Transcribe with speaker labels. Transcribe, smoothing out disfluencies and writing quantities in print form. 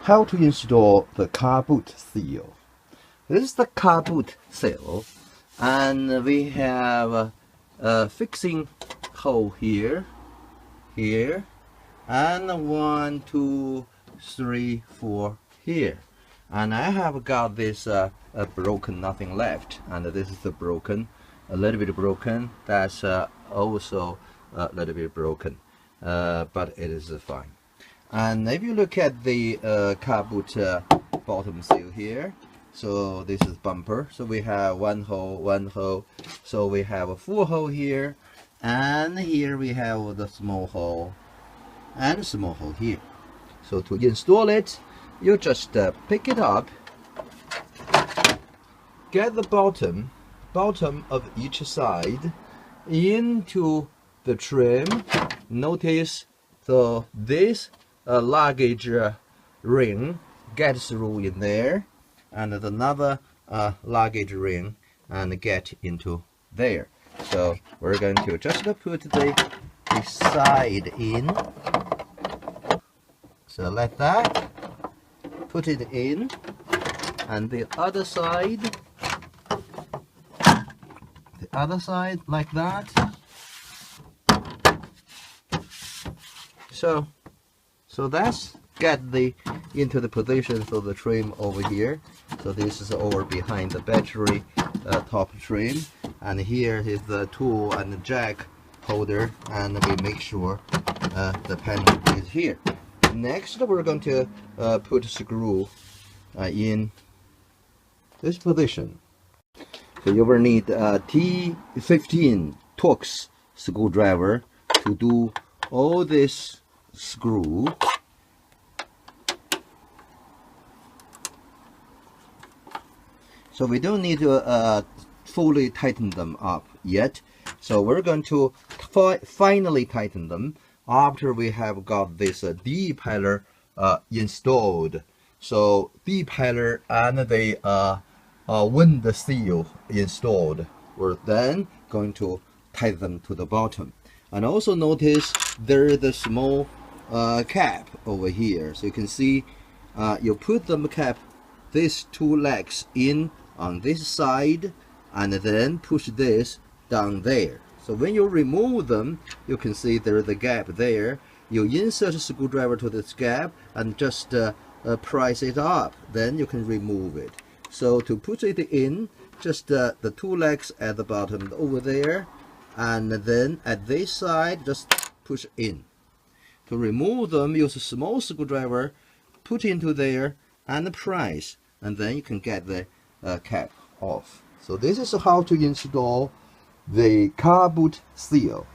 Speaker 1: How to install the car boot seal. This is the car boot seal, and we have a fixing hole here, and 1, 2, 3, 4 here. And I have got this broken, nothing left, and this is the broken, a little bit broken. That's also a little bit broken, but it is fine. And if you look at the car boot bottom seal here, so this is bumper, so we have one hole, so we have a full hole here, and here we have the small hole and small hole here. So to install it, you just pick it up, get the bottom of each side into the trim. Notice this luggage ring gets through in there, and another luggage ring and get into there. So we're going to just put the side in. So like that, put it in, and the other side like that. So that's get into the position for the trim over here. So this is over behind the battery top trim, and here is the tool and the jack holder, and we make sure the panel is here. Next, we're going to put a screw in this position. So you will need a T15 Torx screwdriver to do all this screw. So we don't need to fully tighten them up yet. So we're going to finally tighten them after we have got this D-pillar installed. So D-pillar and the wind seal installed. We're then going to tie them to the bottom. And also notice there is a small cap over here. So you can see you put the cap, these two legs in on this side, and then push this down there. So when you remove them, you can see there's a gap there. You insert a screwdriver to this gap and just prise it up, then you can remove it. So to put it in, just the two legs at the bottom over there, and then at this side just push in. To remove them, use a small screwdriver, put into there and prise, and then you can get the cap off. So this is how to install the car boot seal.